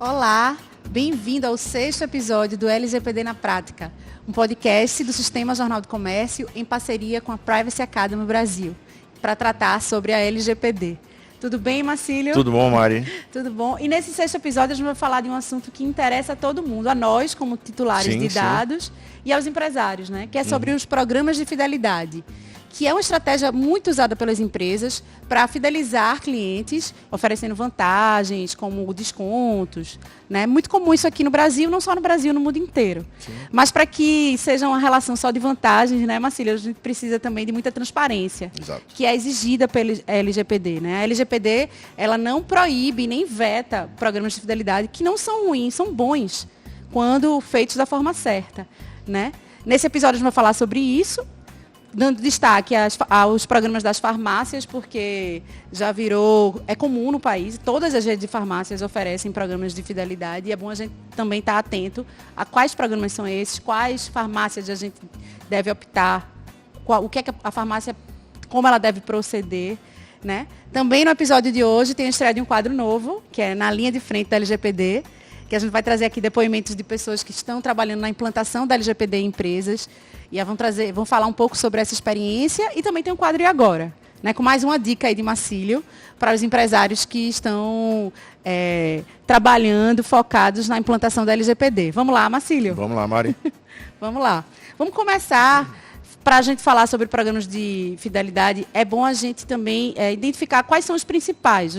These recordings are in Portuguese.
Olá, bem-vindo ao 6º episódio do LGPD na Prática, um podcast do Sistema Jornal do Comércio em parceria com a Privacy Academy Brasil, para tratar sobre a LGPD. Tudo bem, Marcílio? Tudo bom, Mari? Tudo bom. E nesse 6º episódio a gente vai falar de um assunto que interessa a todo mundo, a nós como titulares de dados e aos empresários, né? Que é sobre os programas de fidelidade, que é uma estratégia muito usada pelas empresas para fidelizar clientes, oferecendo vantagens como descontos, né? Muito comum isso aqui no Brasil, não só no Brasil, no mundo inteiro. Sim. Mas para que seja uma relação só de vantagens, né, Marcílio, a gente precisa também de muita transparência, Exato, que é exigida pela LGPD, né? A LGPD, ela não proíbe nem veta programas de fidelidade que não são ruins, são bons, quando feitos da forma certa, né? Nesse episódio a gente vai falar sobre isso, dando destaque aos programas das farmácias, porque já virou, é comum no país, todas as redes de farmácias oferecem programas de fidelidade e é bom a gente também estar atento a quais programas são esses, quais farmácias a gente deve optar, o que é que a farmácia, como ela deve proceder, né? Também no episódio de hoje tem a estreia de um quadro novo, que é na linha de frente da LGPD, que a gente vai trazer aqui depoimentos de pessoas que estão trabalhando na implantação da LGPD em empresas e vão falar um pouco sobre essa experiência e também tem um quadro E Agora, né, com mais uma dica aí de Marcílio para os empresários que estão trabalhando, focados na implantação da LGPD. Vamos lá, Marcílio? Vamos lá, Mari. Vamos lá. Vamos começar. Para a gente falar sobre programas de fidelidade, é bom a gente também identificar quais são os principais,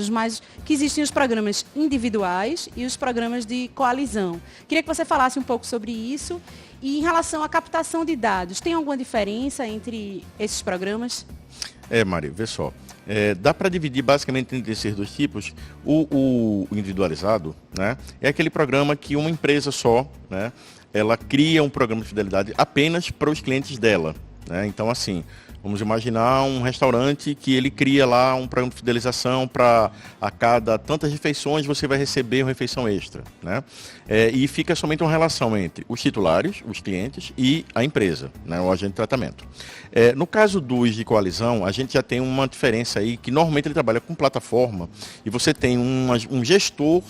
que existem os programas individuais e os programas de coalizão. Queria que você falasse um pouco sobre isso. E em relação à captação de dados, tem alguma diferença entre esses programas? Mari, vê só. Dá para dividir basicamente entre esses dois tipos. O individualizado, né, é aquele programa que uma empresa só, né, ela cria um programa de fidelidade apenas para os clientes dela. Então, assim, vamos imaginar um restaurante que ele cria lá um programa de fidelização para a cada tantas refeições você vai receber uma refeição extra, né? E fica somente uma relação entre os titulares, os clientes e a empresa, né, o agente de tratamento. No caso dos de coalizão, a gente já tem uma diferença aí, que normalmente ele trabalha com plataforma e você tem um gestor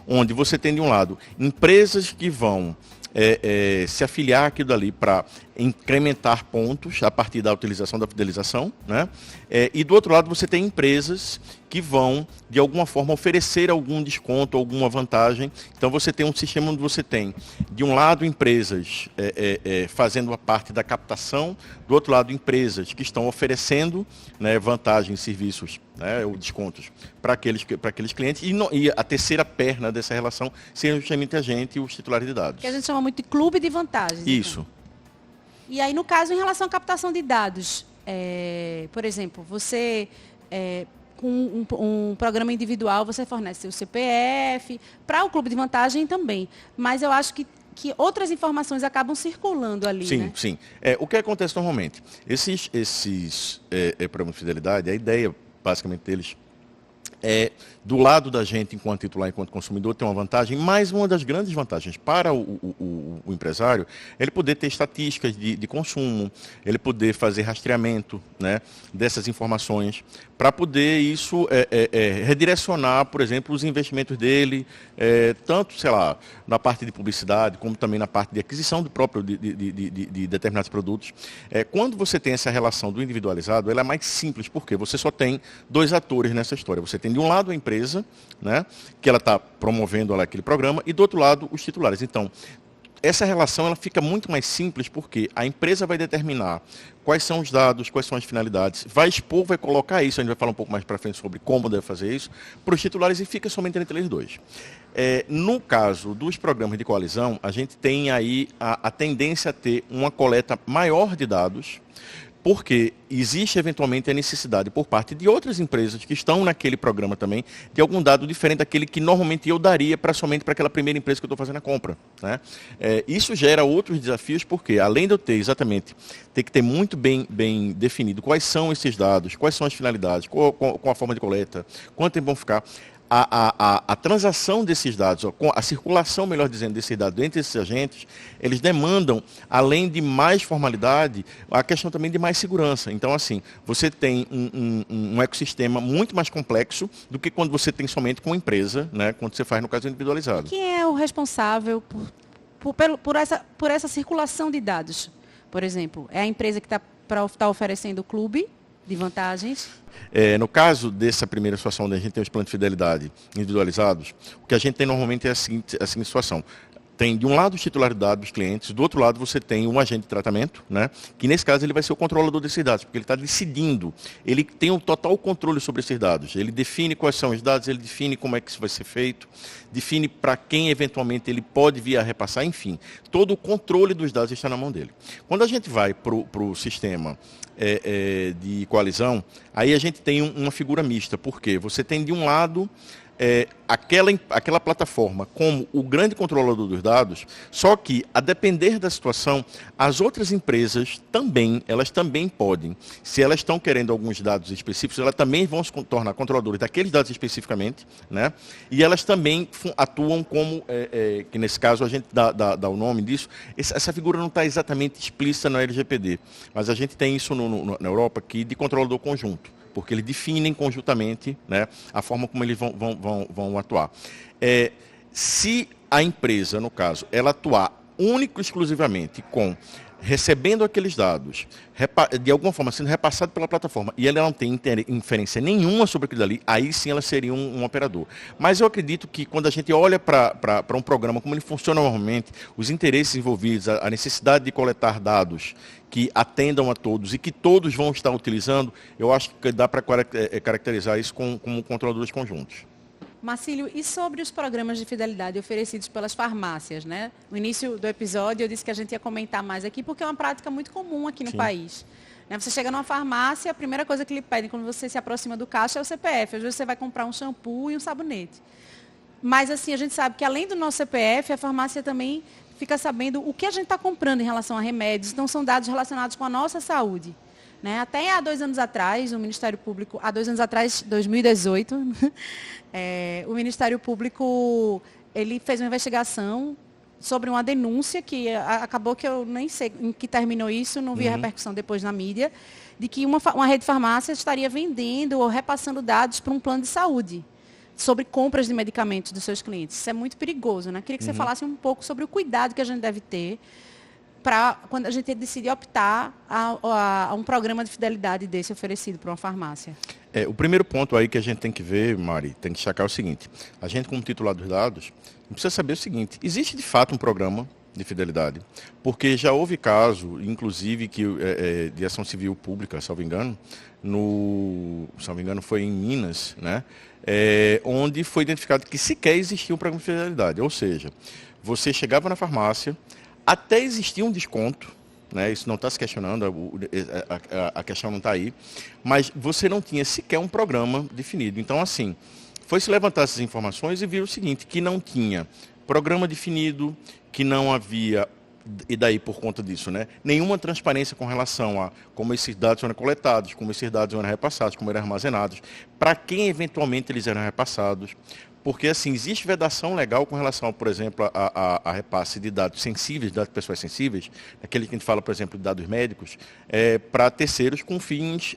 onde você tem de um lado empresas que vão se afiliar aquilo dali para incrementar pontos a partir da utilização da fidelização, né? E do outro lado você tem empresas que vão, de alguma forma, oferecer algum desconto, alguma vantagem. Então você tem um sistema onde você tem, de um lado, empresas fazendo a parte da captação, do outro lado, empresas que estão oferecendo, né, vantagens, serviços, né, ou descontos para aqueles clientes. E a terceira perna dessa relação seria justamente a gente e os titulares de dados. Que a gente chama muito de clube de vantagens. Isso. Então. E aí, no caso, em relação à captação de dados, por exemplo, você, com um programa individual, você fornece o CPF, para o clube de vantagem também. Mas eu acho que outras informações acabam circulando ali, sim, né? Sim. O que acontece normalmente? Esses programas de fidelidade, a ideia, basicamente, deles do lado da gente, enquanto titular, enquanto consumidor, tem uma vantagem, mas uma das grandes vantagens para o empresário é ele poder ter estatísticas de consumo, ele poder fazer rastreamento, né, dessas informações, para poder isso redirecionar, por exemplo, os investimentos dele, tanto, sei lá, na parte de publicidade, como também na parte de aquisição de determinados produtos. Quando você tem essa relação do individualizado, ela é mais simples, porque você só tem dois atores nessa história. Você tem, de um lado, a empresa, né, que ela está promovendo lá aquele programa, e do outro lado, os titulares. Então, essa relação ela fica muito mais simples, porque a empresa vai determinar quais são os dados, quais são as finalidades, vai expor, vai colocar isso, a gente vai falar um pouco mais para frente sobre como deve fazer isso, para os titulares, e fica somente entre eles dois. No caso dos programas de coalizão, a gente tem aí a tendência a ter uma coleta maior de dados, porque existe eventualmente a necessidade por parte de outras empresas que estão naquele programa também, de algum dado diferente daquele que normalmente eu daria somente para aquela primeira empresa que eu estou fazendo a compra, né? Isso gera outros desafios, porque além de eu ter ter que ter muito bem definido quais são esses dados, quais são as finalidades, qual a forma de coleta, quanto tempo vão ficar, a transação desses dados, a circulação, melhor dizendo, desses dados entre esses agentes, eles demandam, além de mais formalidade, a questão também de mais segurança. Então, assim, você tem um ecossistema muito mais complexo do que quando você tem somente com uma empresa, né, quando você faz no caso individualizado. Quem é o responsável por essa circulação de dados? Por exemplo, é a empresa que está oferecendo o clube de vantagens? No caso dessa primeira situação, onde a gente tem os planos de fidelidade individualizados, o que a gente tem normalmente é a seguinte situação. Tem, de um lado, os titulares de dados dos clientes, do outro lado, você tem um agente de tratamento, né, que nesse caso ele vai ser o controlador desses dados, porque ele está decidindo, ele tem um total controle sobre esses dados. Ele define quais são os dados, ele define como é que isso vai ser feito, define para quem eventualmente ele pode vir a repassar, enfim. Todo o controle dos dados está na mão dele. Quando a gente vai para o sistema de coalizão, aí a gente tem uma figura mista, porque você tem de um lado aquela plataforma como o grande controlador dos dados, só que, a depender da situação, as outras empresas elas também podem, se elas estão querendo alguns dados específicos, elas também vão se tornar controladoras daqueles dados especificamente, né? E elas também atuam como, que nesse caso a gente dá o nome disso, essa figura não está exatamente explícita na LGPD, mas a gente tem isso na Europa aqui de controlador conjunto, porque eles definem conjuntamente, né, a forma como eles vão atuar. Se a empresa, no caso, ela atuar único e exclusivamente com recebendo aqueles dados, de alguma forma sendo repassado pela plataforma, e ela não tem inferência nenhuma sobre aquilo ali, aí sim ela seria um operador. Mas eu acredito que quando a gente olha para um programa, como ele funciona normalmente, os interesses envolvidos, a necessidade de coletar dados que atendam a todos e que todos vão estar utilizando, eu acho que dá para caracterizar isso como controladores conjuntos. Marcílio, e sobre os programas de fidelidade oferecidos pelas farmácias, né? No início do episódio eu disse que a gente ia comentar mais aqui, porque é uma prática muito comum aqui no país. Você chega numa farmácia, a primeira coisa que lhe pedem quando você se aproxima do caixa é o CPF. Às vezes você vai comprar um shampoo e um sabonete. Mas assim, a gente sabe que além do nosso CPF, a farmácia também fica sabendo o que a gente está comprando em relação a remédios. Então são dados relacionados com a nossa saúde. Até há 2 anos atrás, o Ministério Público, 2018, o Ministério Público ele fez uma investigação sobre uma denúncia que acabou que eu nem sei em que terminou isso, não vi a repercussão depois na mídia, de que uma rede de farmácias estaria vendendo ou repassando dados para um plano de saúde sobre compras de medicamentos dos seus clientes. Isso é muito perigoso, né? Queria que você falasse um pouco sobre o cuidado que a gente deve ter para quando a gente decide optar a um programa de fidelidade desse oferecido para uma farmácia. O primeiro ponto aí que a gente tem que ver, Mari, tem que destacar o seguinte. A gente, como titular dos dados, precisa saber o seguinte. Existe, de fato, um programa de fidelidade, porque já houve caso, inclusive, de ação civil pública, salvo engano, foi em Minas, né? Onde foi identificado que sequer existia um programa de fidelidade. Ou seja, você chegava na farmácia, até existia um desconto, né? Isso não está se questionando, a questão não está aí, mas você não tinha sequer um programa definido. Então, assim, foi-se levantar essas informações e viu o seguinte, que não tinha programa definido, que não havia, e daí por conta disso, né, nenhuma transparência com relação a como esses dados eram coletados, como esses dados eram repassados, como eram armazenados, para quem eventualmente eles eram repassados. Porque, assim, existe vedação legal com relação, por exemplo, a repasse de dados sensíveis, dados pessoais sensíveis, aquele que a gente fala, por exemplo, de dados médicos, para terceiros com fins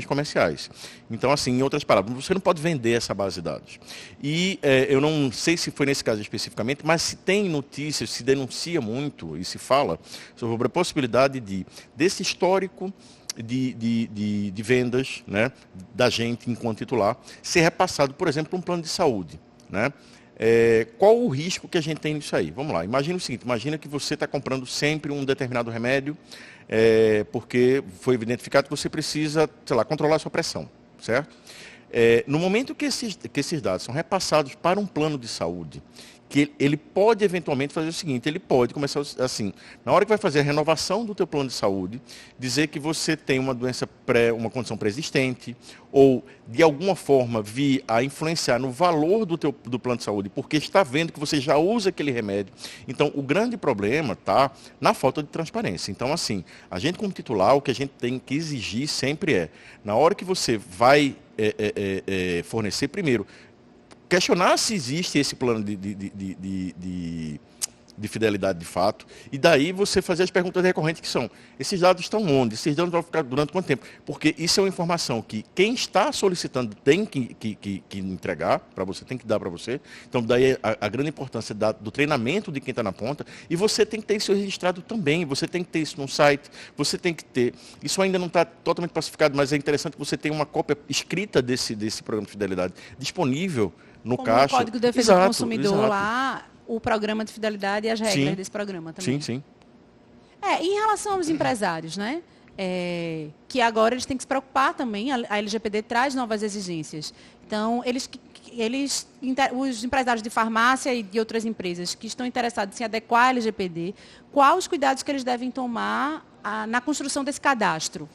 comerciais. Então, assim, em outras palavras, você não pode vender essa base de dados. E eu não sei se foi nesse caso especificamente, mas se tem notícias, se denuncia muito e se fala sobre a possibilidade desse histórico de vendas, né, da gente enquanto titular ser repassado, por exemplo, para um plano de saúde, né? Qual o risco que a gente tem nisso aí? Vamos lá, imagina o seguinte, imagina que você está comprando sempre um determinado remédio, porque foi identificado que você precisa, sei lá, controlar a sua pressão, certo? No momento que esses dados são repassados para um plano de saúde, que ele pode eventualmente fazer o seguinte, ele pode começar assim, na hora que vai fazer a renovação do teu plano de saúde, dizer que você tem uma doença uma condição pré-existente, ou de alguma forma vir a influenciar no valor do plano de saúde, porque está vendo que você já usa aquele remédio. Então, o grande problema está na falta de transparência. Então, assim, a gente como titular, o que a gente tem que exigir sempre na hora que você vai fornecer, primeiro, questionar se existe esse plano de fidelidade de fato, e daí você fazer as perguntas recorrentes que são, esses dados estão onde? Esses dados vão ficar durante quanto tempo? Porque isso é uma informação que quem está solicitando tem que entregar para você, tem que dar para você. Então, daí a grande importância do treinamento de quem está na ponta, e você tem que ter isso registrado também, você tem que ter isso no site, você tem que ter, isso ainda não está totalmente pacificado, mas é interessante que você tenha uma cópia escrita desse programa de fidelidade disponível no como caixa. o Código de Defesa do Consumidor lá, o programa de fidelidade e as regras desse programa também. Sim. Em relação aos empresários, né? Que agora eles têm que se preocupar também, a LGPD traz novas exigências. Então, os empresários de farmácia e de outras empresas que estão interessados em se adequar à LGPD, quais os cuidados que eles devem tomar na construção desse cadastro?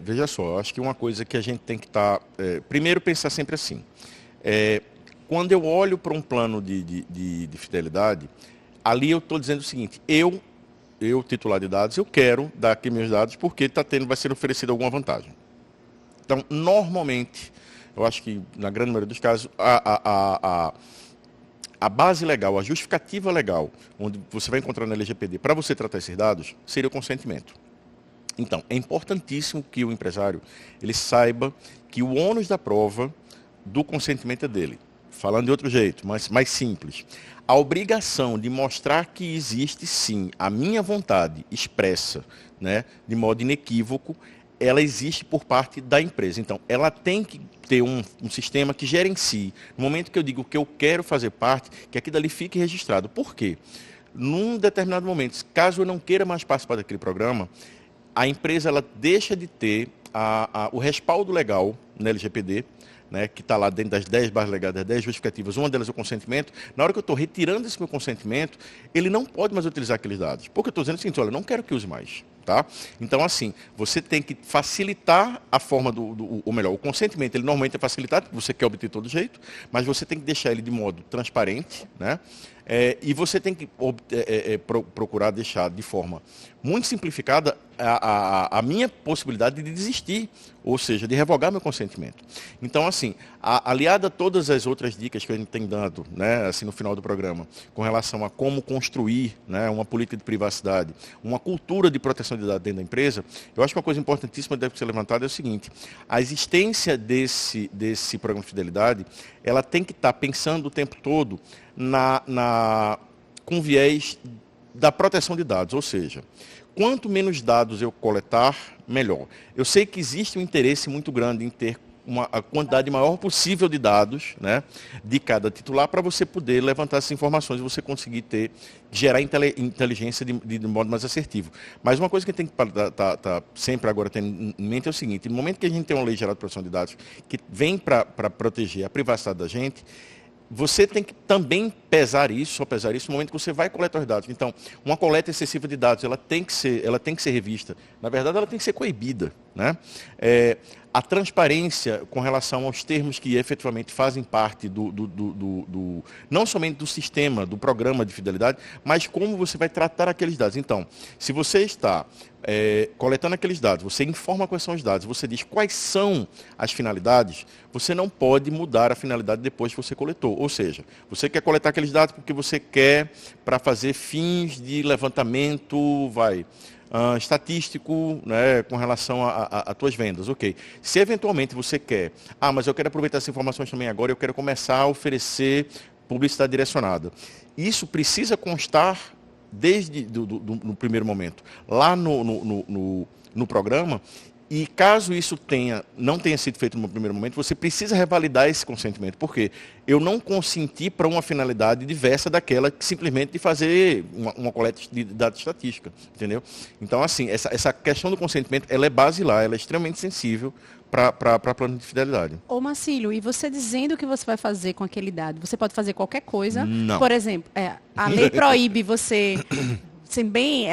Veja só, acho que uma coisa que a gente tem que estar... primeiro, pensar sempre assim. Quando eu olho para um plano de fidelidade, ali eu estou dizendo o seguinte, eu, titular de dados, eu quero dar aqui meus dados porque vai ser oferecida alguma vantagem. Então, normalmente, eu acho que na grande maioria dos casos, a base legal, a justificativa legal, onde você vai encontrar na LGPD para você tratar esses dados, seria o consentimento. Então, é importantíssimo que o empresário ele saiba que o ônus da prova do consentimento é dele. Falando de outro jeito, mas mais simples. A obrigação de mostrar que existe, sim, a minha vontade expressa, né, de modo inequívoco, ela existe por parte da empresa. Então, ela tem que ter um sistema que gerencie. No momento que eu digo que eu quero fazer parte, que aquilo ali fique registrado. Por quê? Num determinado momento, caso eu não queira mais participar daquele programa, a empresa ela deixa de ter o respaldo legal na LGPD, né, que está lá dentro das 10 bases legais, das 10 justificativas, uma delas é o consentimento. Na hora que eu estou retirando esse meu consentimento, ele não pode mais utilizar aqueles dados. Porque eu estou dizendo o seguinte, olha, eu não quero que use mais. Tá? Então, assim, você tem que facilitar a forma ou melhor, o consentimento, ele normalmente é facilitado, porque você quer obter de todo jeito, mas você tem que deixar ele de modo transparente, né? E você tem que procurar deixar de forma muito simplificada a minha possibilidade de desistir, ou seja, de revogar meu consentimento. Então, assim, aliada a todas as outras dicas que a gente tem dado, né, assim, no final do programa, com relação a como construir, né, uma política de privacidade, uma cultura de proteção de dados dentro da empresa, eu acho que uma coisa importantíssima que deve ser levantada é o seguinte, a existência desse programa de fidelidade, ela tem que estar pensando o tempo todo com viés da proteção de dados, ou seja, quanto menos dados eu coletar, melhor. Eu sei que existe um interesse muito grande em ter a quantidade maior possível de dados, né, de cada titular para você poder levantar essas informações e você conseguir gerar inteligência de modo mais assertivo. Mas uma coisa que tem que estar sempre agora tendo em mente é o seguinte, no momento que a gente tem uma lei geral de proteção de dados que vem para proteger a privacidade da gente, você tem que também pesar isso no momento que você vai coletar os dados. Então, uma coleta excessiva de dados, ela tem que ser revista. Na verdade, ela tem que ser coibida, né? A transparência com relação aos termos que efetivamente fazem parte não somente do sistema, do programa de fidelidade, mas como você vai tratar aqueles dados. Então, se você está coletando aqueles dados, você informa quais são os dados, você diz quais são as finalidades, você não pode mudar a finalidade depois que você coletou. Ou seja, você quer coletar aqueles dados porque você quer para fazer fins de levantamento, estatístico, né, com relação a tuas vendas, ok. Se eventualmente você quer, mas eu quero aproveitar essas informações também agora, eu quero começar a oferecer publicidade direcionada. Isso precisa constar desde no primeiro momento, lá no programa, e caso isso não tenha sido feito no primeiro momento, você precisa revalidar esse consentimento, porque eu não consenti para uma finalidade diversa daquela que simplesmente de fazer uma coleta de dados estatística, entendeu? Então, assim, essa questão do consentimento, ela é basilar, ela é extremamente sensível para plano de fidelidade. Ô, Marcílio, e você dizendo o que você vai fazer com aquele dado, você pode fazer qualquer coisa? Não. Por exemplo, a lei proíbe você, ser bem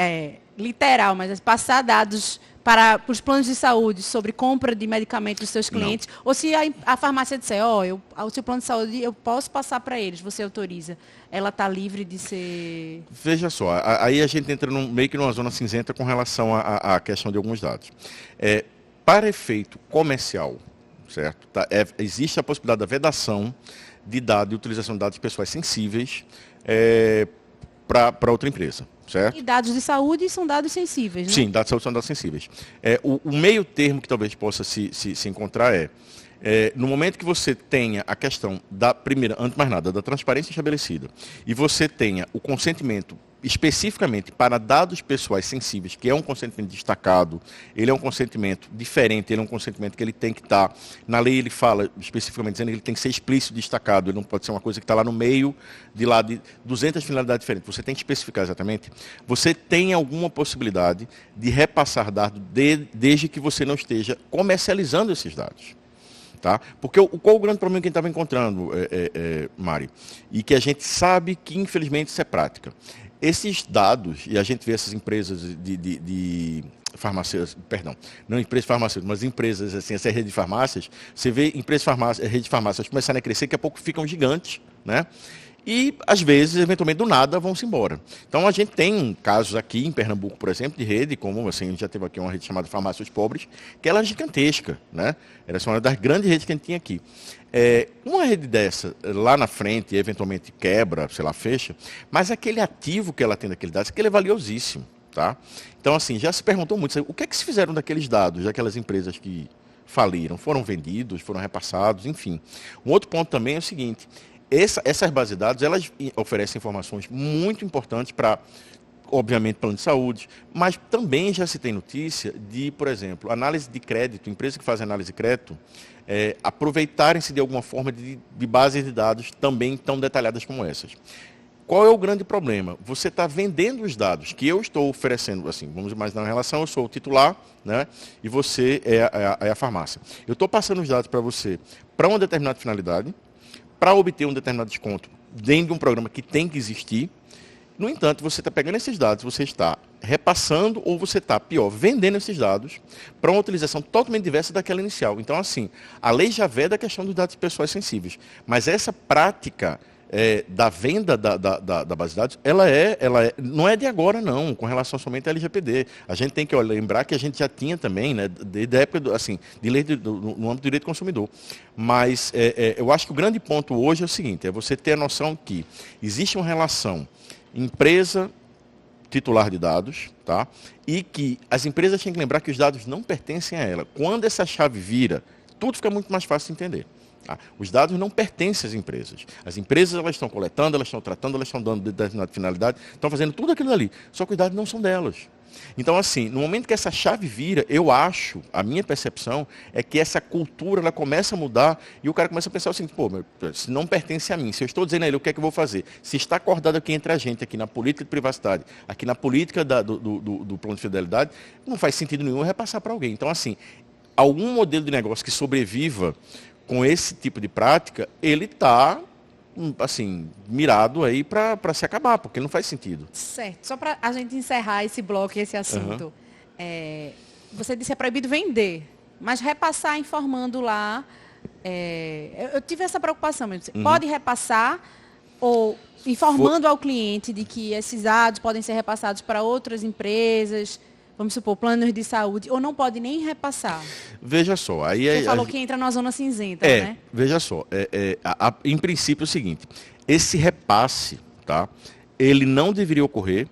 literal, mas passar dados para os planos de saúde sobre compra de medicamentos dos seus clientes, não. Ou se a farmácia disser, o seu plano de saúde eu posso passar para eles, você autoriza, ela está livre de ser... Veja só, aí a gente entra meio que numa zona cinzenta com relação à questão de alguns dados. Para efeito comercial, certo? Existe a possibilidade da vedação de dados, de utilização de dados pessoais sensíveis para outra empresa. Certo? E dados de saúde são dados sensíveis, né? Sim, dados de saúde são dados sensíveis. O meio termo que talvez possa se encontrar no momento que você tenha a questão da primeira, antes de mais nada, da transparência estabelecida, e você tenha o consentimento especificamente para dados pessoais sensíveis, que é um consentimento destacado, ele é um consentimento diferente, ele é um consentimento que ele tem que estar, na lei ele fala especificamente dizendo que ele tem que ser explícito, destacado, ele não pode ser uma coisa que está lá no meio de 200 finalidades diferentes, você tem que especificar exatamente, você tem alguma possibilidade de repassar dados desde que você não esteja comercializando esses dados. Tá? Porque qual o grande problema que a gente estava encontrando, Mari? E que a gente sabe que, infelizmente, isso é prática. Esses dados, e a gente vê essas empresas de farmacêuticas, perdão, não empresas farmacêuticas, mas empresas, assim, essa rede de farmácias, você vê empresas rede de farmácias começarem a crescer, daqui a pouco ficam gigantes, né? E, às vezes, eventualmente, do nada, vão-se embora. Então, a gente tem casos aqui em Pernambuco, por exemplo, de rede, como assim, a gente já teve aqui uma rede chamada Farmácias Pobres, que ela é gigantesca, né? Era uma das grandes redes que a gente tinha aqui. Uma rede dessa, lá na frente, eventualmente quebra, sei lá, fecha, mas aquele ativo que ela tem daqueles dados, aquele é valiosíssimo, tá? Então, assim, já se perguntou muito, o que é que se fizeram daqueles dados, daquelas empresas que faliram? Foram vendidos, foram repassados, enfim. Um outro ponto também é o seguinte, essas bases de dados, elas oferecem informações muito importantes para, obviamente, plano de saúde, mas também já se tem notícia de, por exemplo, análise de crédito, empresas que fazem análise de crédito, aproveitarem-se de alguma forma de bases de dados também tão detalhadas como essas. Qual é o grande problema? Você está vendendo os dados que eu estou oferecendo, assim, vamos imaginar uma relação, eu sou o titular, né, e você é a farmácia. Eu estou passando os dados para você para uma determinada finalidade, para obter um determinado desconto dentro de um programa que tem que existir. No entanto, você está pegando esses dados, você está repassando ou você está, pior, vendendo esses dados para uma utilização totalmente diversa daquela inicial. Então, assim, a lei já vê da questão dos dados pessoais sensíveis, mas essa prática da venda da base de dados, ela não é de agora, não, com relação somente à LGPD. A gente tem que lembrar que a gente já tinha também, né, desde a época, de lei no âmbito do direito do consumidor. Mas eu acho que o grande ponto hoje é o seguinte, é você ter a noção que existe uma relação empresa titular de dados, tá? E que as empresas têm que lembrar que os dados não pertencem a ela. Quando essa chave vira, tudo fica muito mais fácil de entender. Tá? Os dados não pertencem às empresas. As empresas elas estão coletando, elas estão tratando, elas estão dando determinada finalidade, estão fazendo tudo aquilo ali. Só que os dados não são delas. Então, assim, no momento que essa chave vira, eu acho, a minha percepção é que essa cultura ela começa a mudar e o cara começa a pensar o seguinte, pô, se não pertence a mim, se eu estou dizendo a ele o que é que eu vou fazer, se está acordado aqui entre a gente, aqui na política de privacidade, aqui na política do plano de fidelidade, não faz sentido nenhum eu repassar para alguém. Então, assim, algum modelo de negócio que sobreviva com esse tipo de prática, ele está, assim, mirado aí para se acabar, porque não faz sentido. Certo. Só para a gente encerrar esse bloco e esse assunto. Você disse que é proibido vender, mas repassar informando lá... eu tive essa preocupação mesmo. Pode repassar ou informando ao cliente de que esses dados podem ser repassados para outras empresas... Vamos supor, planos de saúde, ou não pode nem repassar? Veja só. Aí você falou que entra numa zona cinzenta, né? Veja só. Em princípio é o seguinte, esse repasse, tá, ele não deveria ocorrer,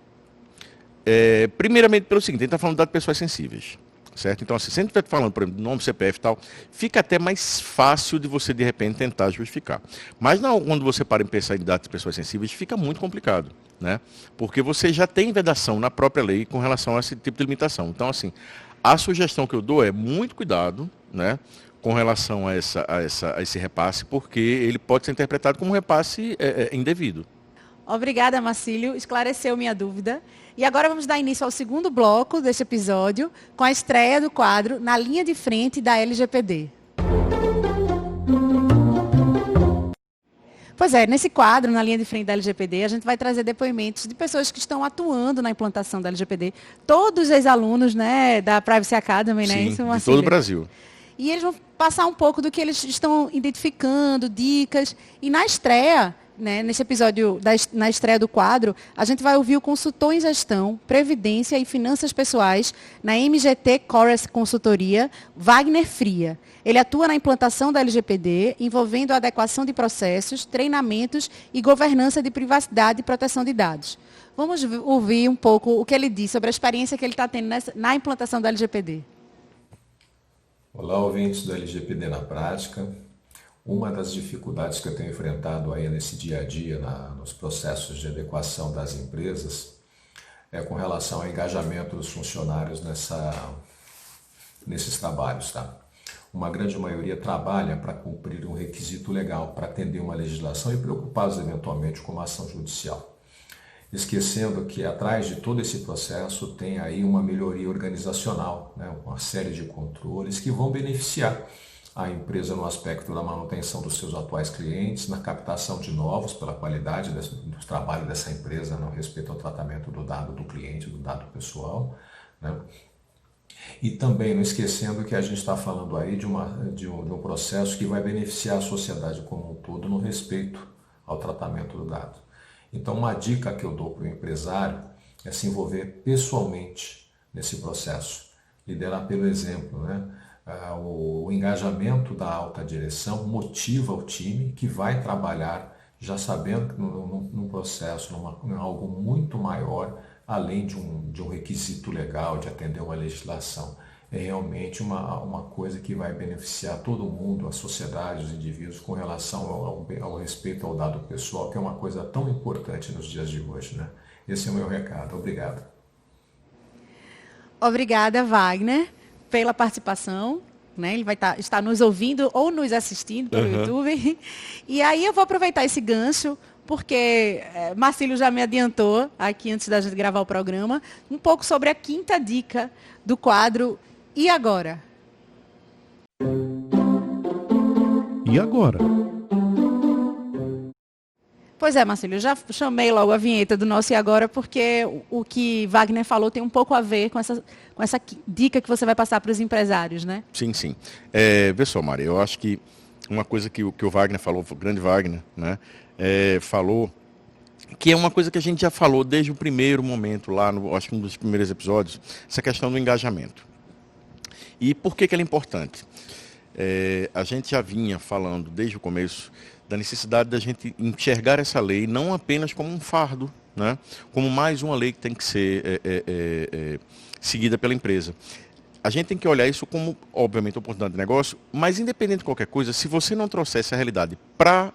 primeiramente pelo seguinte, a gente está falando de dados pessoais sensíveis. Certo? Então, assim, se a gente está falando, por exemplo, nome, CPF e tal, fica até mais fácil de você, de repente, tentar justificar. Mas não, quando você para em pensar em dados pessoas sensíveis, fica muito complicado, né? Porque você já tem vedação na própria lei com relação a esse tipo de limitação. Então, assim, a sugestão que eu dou é muito cuidado, né, com relação a esse repasse, porque ele pode ser interpretado como um repasse indevido. Obrigada, Marcílio. Esclareceu minha dúvida. E agora vamos dar início ao segundo bloco deste episódio, com a estreia do quadro Na Linha de Frente da LGPD. Pois é, nesse quadro, Na Linha de Frente da LGPD, a gente vai trazer depoimentos de pessoas que estão atuando na implantação da LGPD. Todos ex-alunos, né, da Privacy Academy, né? Sim, isso, de todo o Brasil. E eles vão passar um pouco do que eles estão identificando, dicas. E na estreia, né, nesse episódio, na estreia do quadro, a gente vai ouvir o consultor em gestão, previdência e finanças pessoais na MGT Chorus Consultoria, Wagner Fria. Ele atua na implantação da LGPD, envolvendo a adequação de processos, treinamentos e governança de privacidade e proteção de dados. Vamos ouvir um pouco o que ele diz sobre a experiência que ele está tendo na implantação da LGPD. Olá, ouvintes do LGPD na prática. Uma das dificuldades que eu tenho enfrentado aí nesse dia a dia, nos processos de adequação das empresas, é com relação ao engajamento dos funcionários nesses trabalhos. Tá? Uma grande maioria trabalha para cumprir um requisito legal, para atender uma legislação e preocupados eventualmente com uma ação judicial. Esquecendo que atrás de todo esse processo tem aí uma melhoria organizacional, né? Uma série de controles que vão beneficiar a empresa no aspecto da manutenção dos seus atuais clientes, na captação de novos pela qualidade do trabalho dessa empresa no respeito ao tratamento do dado do cliente, do dado pessoal, né? E também não esquecendo que a gente está falando aí de um processo que vai beneficiar a sociedade como um todo no respeito ao tratamento do dado. Então, uma dica que eu dou para o empresário é se envolver pessoalmente nesse processo, liderar pelo exemplo, né? O engajamento da alta direção motiva o time que vai trabalhar já sabendo que num processo, em algo muito maior, além de um requisito legal, de atender uma legislação. É realmente uma coisa que vai beneficiar todo mundo, a sociedade, os indivíduos, com relação ao respeito ao dado pessoal, que é uma coisa tão importante nos dias de hoje, né? Esse é o meu recado. Obrigado. Obrigada, Wagner, pela participação. Né? Ele vai estar nos ouvindo ou nos assistindo pelo YouTube. E aí eu vou aproveitar esse gancho, porque Marcílio já me adiantou, aqui antes da gente gravar o programa, um pouco sobre a quinta dica do quadro E Agora? E agora? Pois é, Marcílio, eu já chamei logo a vinheta do nosso E Agora, porque o que Wagner falou tem um pouco a ver com essa dica que você vai passar para os empresários, né? Sim, sim. Vê só, Maria, eu acho que uma coisa que o Wagner falou, o grande Wagner, né, falou, que é uma coisa que a gente já falou desde o primeiro momento, lá, acho que um dos primeiros episódios, essa questão do engajamento. E por que ela é importante? A gente já vinha falando desde o começo da necessidade da gente enxergar essa lei não apenas como um fardo, né? Como mais uma lei que tem que ser seguida pela empresa. A gente tem que olhar isso como, obviamente, oportunidade de negócio, mas independente de qualquer coisa, se você não trouxer essa realidade para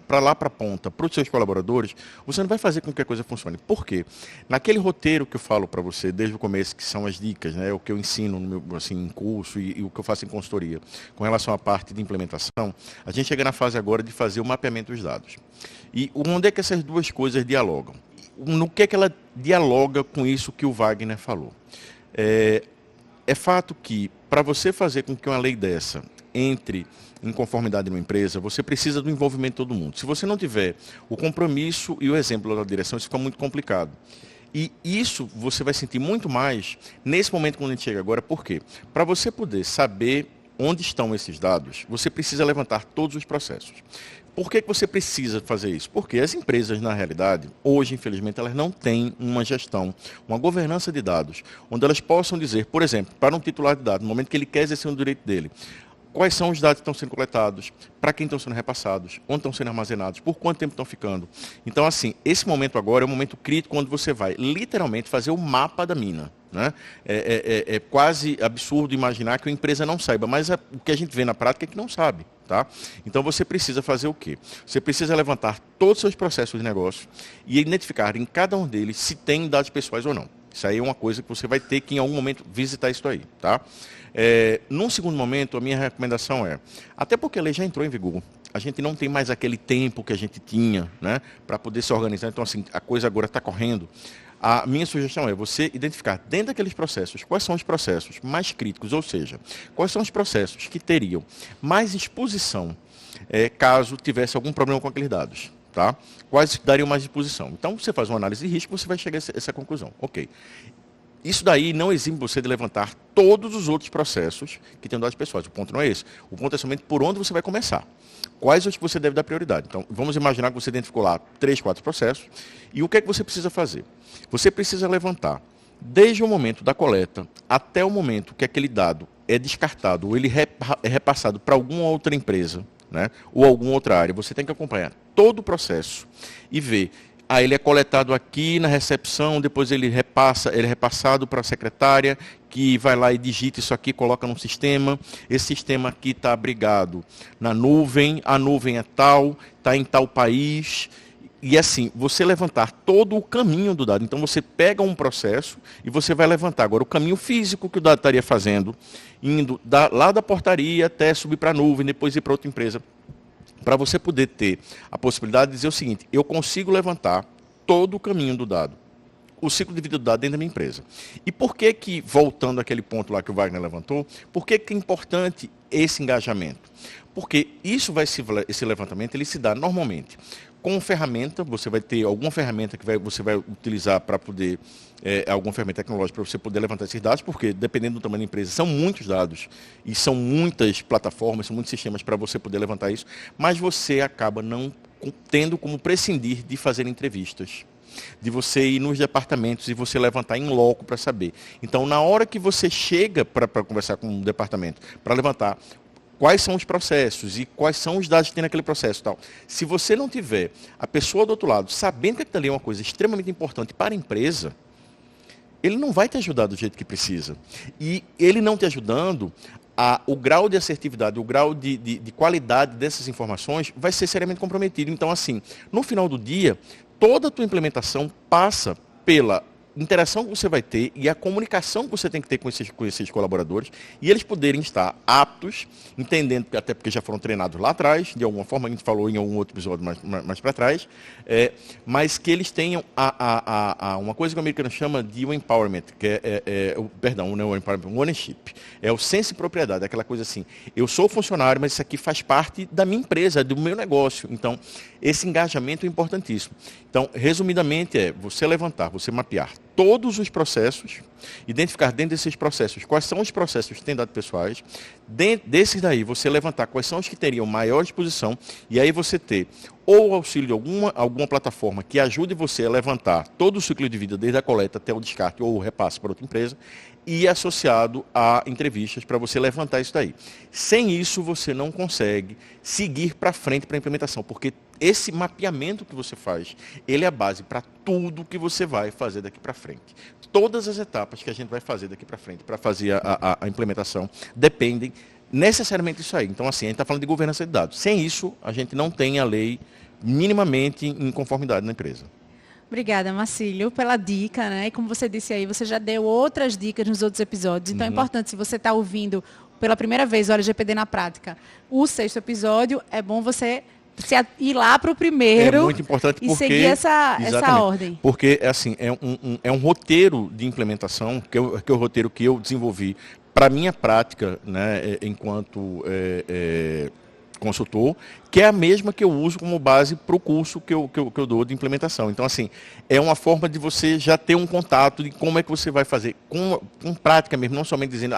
lá para a ponta, para os seus colaboradores, você não vai fazer com que a coisa funcione. Por quê? Naquele roteiro que eu falo para você desde o começo, que são as dicas, né, o que eu ensino no meu, assim, em curso e o que eu faço em consultoria, com relação à parte de implementação, a gente chega na fase agora de fazer o mapeamento dos dados. E onde é que essas duas coisas dialogam? No que é que ela dialoga com isso que o Wagner falou? É fato que, para você fazer com que uma lei dessa entre em conformidade numa empresa, você precisa do envolvimento de todo mundo. Se você não tiver o compromisso e o exemplo da direção, isso fica muito complicado. E isso você vai sentir muito mais nesse momento quando a gente chega agora. Por quê? Para você poder saber onde estão esses dados, você precisa levantar todos os processos. Por que você precisa fazer isso? Porque as empresas, na realidade, hoje, infelizmente, elas não têm uma gestão, uma governança de dados, onde elas possam dizer, por exemplo, para um titular de dados, no momento que ele quer exercer um direito dele, quais são os dados que estão sendo coletados, para quem estão sendo repassados, onde estão sendo armazenados, por quanto tempo estão ficando. Então, assim, esse momento agora é um momento crítico onde você vai, literalmente, fazer o mapa da mina. Né? É quase absurdo imaginar que a empresa não saiba, mas o que a gente vê na prática é que não sabe. Tá? Então você precisa fazer o quê? Você precisa levantar todos os seus processos de negócio e identificar em cada um deles se tem dados pessoais ou não. Isso aí é uma coisa que você vai ter que em algum momento visitar isso aí. Tá? Num segundo momento, a minha recomendação até porque a lei já entrou em vigor, a gente não tem mais aquele tempo que a gente tinha, né, para poder se organizar, então assim, a coisa agora está correndo. A minha sugestão é você identificar dentro daqueles processos quais são os processos mais críticos, ou seja, quais são os processos que teriam mais exposição caso tivesse algum problema com aqueles dados. Tá? Quais dariam mais exposição? Então, você faz uma análise de risco e você vai chegar a essa conclusão. Ok. isso daí não exime você de levantar todos os outros processos que tem dados pessoais. O ponto não é esse. O ponto é somente por onde você vai começar. Quais os que você deve dar prioridade. Então, vamos imaginar que você identificou lá 3, 4 processos. E o que é que você precisa fazer? Você precisa levantar, desde o momento da coleta até o momento que aquele dado é descartado ou ele é repassado para alguma outra empresa, né, ou alguma outra área. Você tem que acompanhar todo o processo e ver. Ele é coletado aqui na recepção, depois ele é repassado para a secretária, que vai lá e digita isso aqui, coloca no sistema. Esse sistema aqui está abrigado na nuvem, a nuvem é tal, está em tal país. E assim, você levantar todo o caminho do dado. Então você pega um processo e você vai levantar agora o caminho físico que o dado estaria fazendo, indo lá da portaria até subir para a nuvem, depois ir para outra empresa. Para você poder ter a possibilidade de dizer o seguinte, eu consigo levantar todo o caminho do dado, o ciclo de vida do dado dentro da minha empresa. E por que, voltando àquele ponto lá que o Wagner levantou, por que é importante esse engajamento? Porque esse levantamento ele se dá normalmente com ferramenta, você vai ter alguma ferramenta que você vai utilizar para poder, alguma ferramenta tecnológica para você poder levantar esses dados, porque dependendo do tamanho da empresa, são muitos dados e são muitas plataformas, são muitos sistemas para você poder levantar isso, mas você acaba não tendo como prescindir de fazer entrevistas, de você ir nos departamentos e você levantar em loco para saber. Então, na hora que você chega para conversar com o departamento, para levantar quais são os processos e quais são os dados que tem naquele processo e tal. Se você não tiver a pessoa do outro lado sabendo que aquilo ali é uma coisa extremamente importante para a empresa, ele não vai te ajudar do jeito que precisa. E ele não te ajudando, o grau de assertividade, o grau de qualidade dessas informações vai ser seriamente comprometido. Então, assim, no final do dia, toda a tua implementação passa pela interação que você vai ter e a comunicação que você tem que ter com esses colaboradores e eles poderem estar aptos, entendendo, até porque já foram treinados lá atrás, de alguma forma, a gente falou em algum outro episódio mais para trás, mas que eles tenham uma coisa que o americano chama de o empowerment, que não é o empowerment, o ownership. É o senso de propriedade, aquela coisa assim, eu sou funcionário, mas isso aqui faz parte da minha empresa, do meu negócio. Então, esse engajamento é importantíssimo. Então, resumidamente, você levantar, você mapear todos os processos, identificar dentro desses processos quais são os processos que têm dados pessoais, dentro desses daí você levantar quais são os que teriam maior exposição e aí você ter ou o auxílio de alguma plataforma que ajude você a levantar todo o ciclo de vida, desde a coleta até o descarte ou o repasse para outra empresa, e associado a entrevistas para você levantar isso daí. Sem isso, você não consegue seguir para frente para a implementação, porque esse mapeamento que você faz, ele é a base para tudo que você vai fazer daqui para frente. Todas as etapas que a gente vai fazer daqui para frente para fazer a implementação dependem necessariamente disso aí. Então, assim, a gente está falando de governança de dados. Sem isso, a gente não tem a lei minimamente em conformidade na empresa. Obrigada, Marcílio, pela dica, né? E como você disse aí, você já deu outras dicas nos outros episódios. Então é importante, se você está ouvindo pela primeira vez o LGPD na prática, o 6º episódio, é bom você ir lá para o primeiro. É muito importante e seguir essa ordem. Porque assim, é um roteiro de implementação, que é o roteiro que eu desenvolvi para a minha prática, né, enquanto consultor, que é a mesma que eu uso como base para o curso que eu dou de implementação. Então, assim, é uma forma de você já ter um contato de como é que você vai fazer, com prática mesmo, não somente dizendo,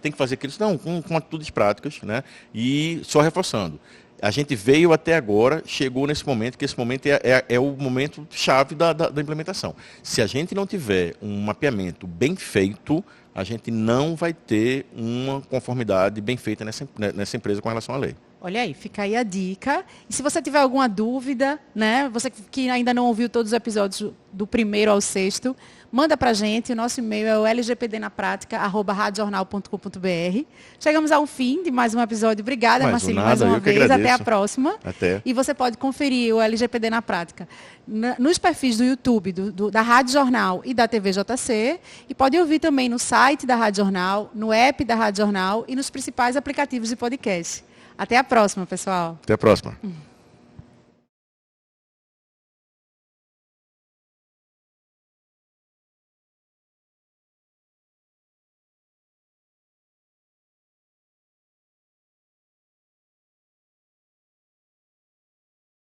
tem que fazer aquilo, não, com atitudes práticas, né? E só reforçando. A gente veio até agora, chegou nesse momento, que esse momento é o momento chave da implementação. Se a gente não tiver um mapeamento bem feito, a gente não vai ter uma conformidade bem feita nessa empresa com relação à lei. Olha aí, fica aí a dica. E se você tiver alguma dúvida, né, você que ainda não ouviu todos os episódios do 1º ao 6º, manda pra gente. O nosso e-mail é o lgpdnapratica@radiojornal.com.br. Chegamos ao fim de mais um episódio. Obrigada, Marcílio, mais uma vez. Até a próxima. Até. E você pode conferir o LGPD na Prática nos perfis do YouTube, da Rádio Jornal e da TV JC. E pode ouvir também no site da Rádio Jornal, no app da Rádio Jornal e nos principais aplicativos de podcast. Até a próxima, pessoal. Até a próxima.